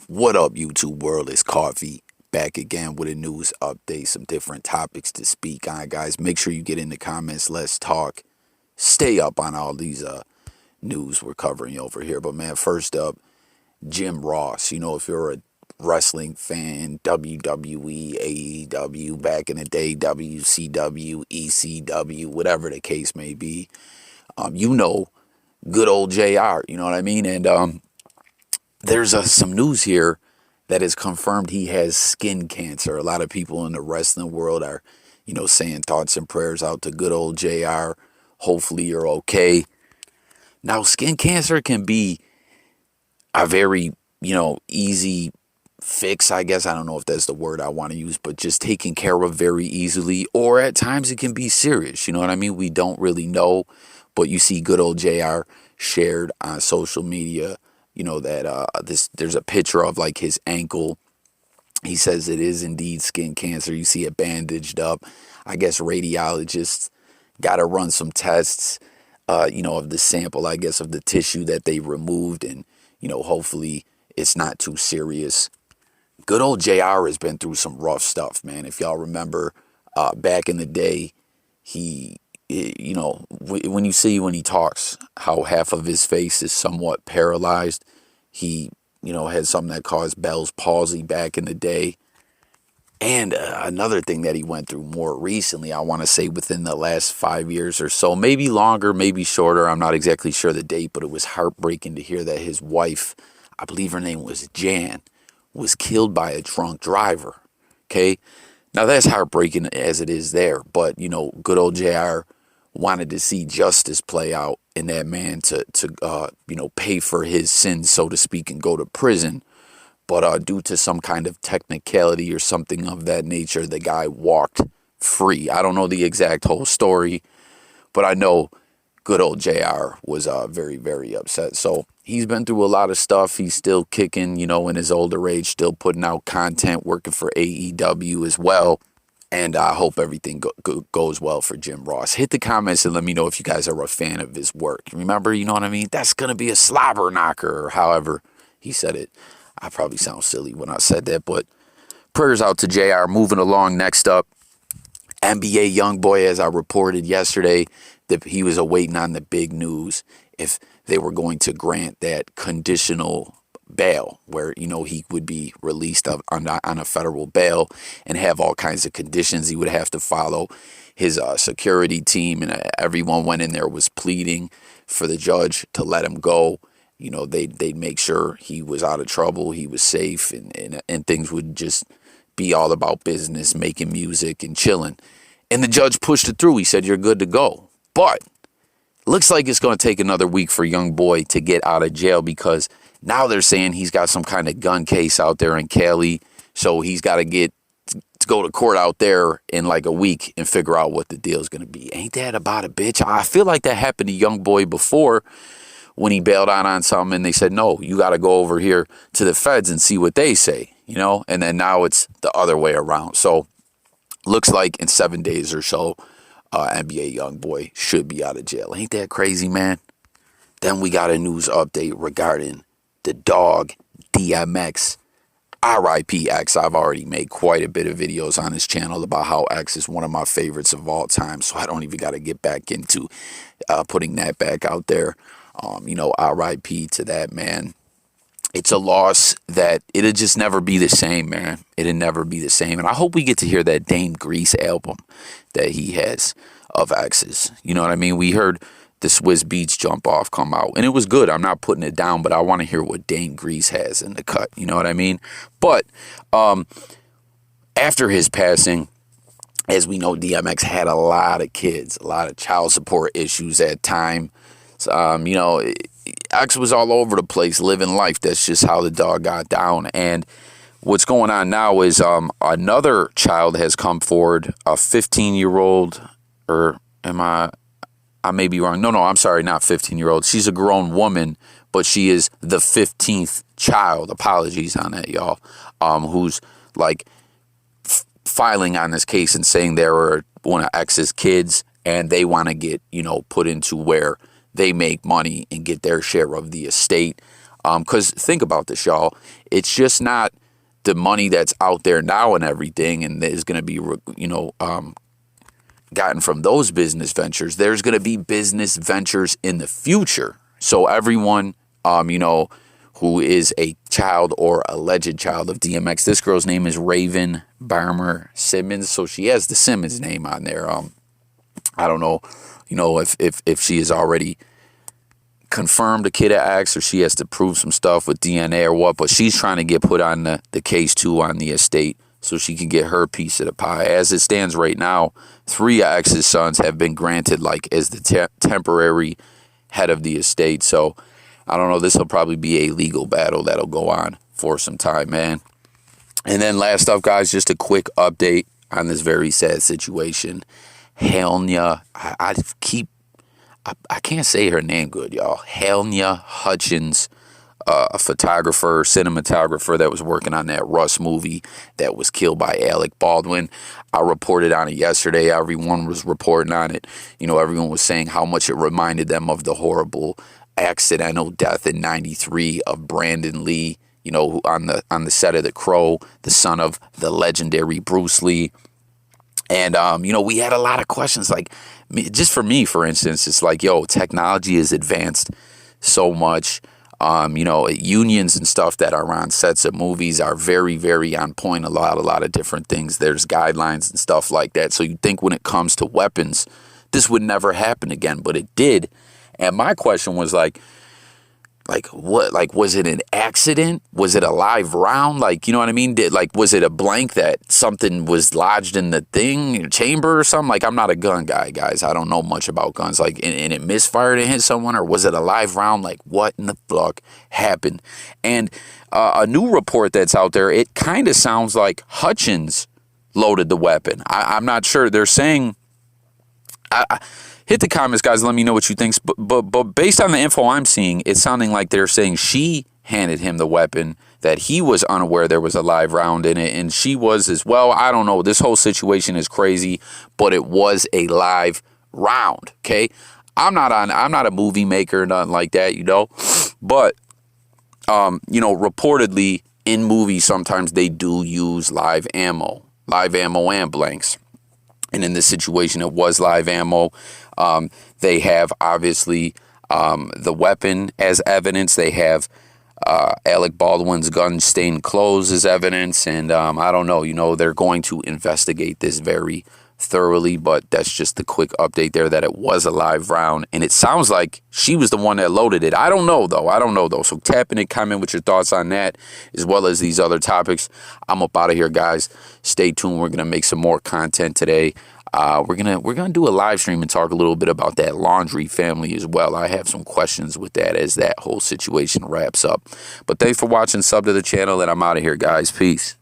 What up, YouTube world? It's Coffee back again with a news update, some different topics to speak on, guys. Make sure you get in the comments. Let's talk. Stay up on all these news we're covering over here. But man, first up, Jim Ross. You know, if you're a wrestling fan, WWE, AEW, back in the day, WCW, ECW, whatever the case may be, you know, good old JR. You know what I mean? And there's some news here that has confirmed he has skin cancer. A lot of people in the wrestling world are, saying thoughts and prayers out to good old JR. Hopefully you're okay. Now, skin cancer can be a very, easy fix, I guess. I don't know if that's the word I want to use, but just taken care of very easily. Or at times it can be serious. You know what I mean? We don't really know. But you see good old JR shared on social media, that there's a picture of like his ankle. He says it is indeed skin cancer. You see it bandaged up. I guess radiologists got to run some tests, of the sample, I guess, of the tissue that they removed. And, hopefully it's not too serious. Good old JR has been through some rough stuff, man. If y'all remember back in the day, when you see when he talks, how half of his face is somewhat paralyzed. He, had something that caused Bell's palsy back in the day. And another thing that he went through more recently, I want to say within the last 5 years or so, maybe longer, maybe shorter. I'm not exactly sure the date, but it was heartbreaking to hear that his wife, I believe her name was Jan, was killed by a drunk driver. Okay. Now that's heartbreaking as it is there. But, good old JR wanted to see justice play out in that man to pay for his sins, so to speak, and go to prison. But due to some kind of technicality or something of that nature, the guy walked free. I don't know the exact whole story, but I know good old JR was very, very upset. So he's been through a lot of stuff. He's still kicking, in his older age, still putting out content, working for AEW as well. And I hope everything goes well for Jim Ross. Hit the comments and let me know if you guys are a fan of his work. Remember, you know what I mean? That's going to be a slobber knocker, or however he said it. I probably sound silly when I said that, but prayers out to JR. Moving along, next up, NBA YoungBoy, as I reported yesterday, that he was awaiting on the big news if they were going to grant that conditional bail where, he would be released on a federal bail and have all kinds of conditions he would have to follow. His security team and everyone went in there was pleading for the judge to let him go. They'd make sure he was out of trouble, he was safe, and things would just be all about business, making music and chilling. And the judge pushed it through. He said, you're good to go. But looks like it's going to take another week for YoungBoy to get out of jail because now they're saying he's got some kind of gun case out there in Cali. So he's got to go to court out there in like a week and figure out what the deal is going to be. Ain't that about a bitch? I feel like that happened to YoungBoy before, when he bailed out on something and they said, no, you got to go over here to the feds and see what they say, and then now it's the other way around. So looks like in 7 days or so, NBA YoungBoy should be out of jail. Ain't that crazy, man? Then we got a news update regarding the dog DMX. R.I.P. X. I've already made quite a bit of videos on this channel about how X is one of my favorites of all time. So I don't even got to get back into putting that back out there. R.I.P. to that, man. It's a loss that it'll just never be the same, man. It'll never be the same. And I hope we get to hear that Dame Grease album that he has of X's. You know what I mean? We heard the Swiss Beats Jump Off come out, and it was good. I'm not putting it down, but I want to hear what Dame Grease has in the cut. You know what I mean? But after his passing, as we know, DMX had a lot of kids, a lot of child support issues at time. X was all over the place living life. That's just how the dog got down. And what's going on now is another child has come forward, a 15-year-old, or I may be wrong. No, I'm sorry, not 15-year-old. She's a grown woman, but she is the 15th child. Apologies on that, y'all. Who's like filing on this case and saying they were one of X's kids and they want to get, put into where they make money and get their share of the estate. Because think about this, y'all. It's just not the money that's out there now and everything, and is going to be, gotten from those business ventures. There's going to be business ventures in the future. So everyone, who is a child or alleged child of DMX, this girl's name is Raven Barmer Simmons. So she has the Simmons name on there. I don't know, if she is already confirmed a kid at X, or she has to prove some stuff with DNA or what, but she's trying to get put on the case too on the estate so she can get her piece of the pie. As it stands right now, 3 of X's sons have been granted as the temporary head of the estate. So I don't know, this will probably be a legal battle that'll go on for some time, man. And then last up, guys, just a quick update on this very sad situation. Halyna, I can't say her name good, y'all. Halyna Hutchins, a photographer, cinematographer that was working on that Russ movie that was killed by Alec Baldwin. I reported on it yesterday. Everyone was reporting on it. Everyone was saying how much it reminded them of the horrible accidental death in '93 of Brandon Lee, on the set of The Crow, the son of the legendary Bruce Lee. And, we had a lot of questions, just for me, for instance, it's like, technology has advanced so much. Unions and stuff that are on sets of movies are very, very on point. A lot of different things. There's guidelines and stuff like that. So you think when it comes to weapons, this would never happen again, but it did. And my question was what? Was it an accident? Was it a live round? You know what I mean? Was it a blank that something was lodged in the chamber or something? I'm not a gun guy, guys. I don't know much about guns. And it misfired and hit someone, or was it a live round? What in the fuck happened? And a new report that's out there, it kind of sounds like Hutchins loaded the weapon. I'm not sure. They're saying... Hit the comments, guys. Let me know what you think. But based on the info I'm seeing, it's sounding like they're saying she handed him the weapon, that he was unaware there was a live round in it, and she was as well. I don't know. This whole situation is crazy, but it was a live round. Okay, I'm not a movie maker or nothing like that, But reportedly in movies sometimes they do use live ammo and blanks. And in this situation, it was live ammo. They have, obviously, the weapon as evidence. They have Alec Baldwin's gun-stained clothes as evidence. And I don't know, they're going to investigate this very thoroughly. But that's just the quick update there that it was a live round. And it sounds like she was the one that loaded it. I don't know, though. So tap in and comment with your thoughts on that, as well as these other topics. I'm up out of here, guys. Stay tuned. We're going to make some more content today. We're gonna do a live stream and talk a little bit about that Laundrie family as well. I have some questions with that as that whole situation wraps up. But thanks for watching. Sub to the channel, and I'm out of here, guys. Peace.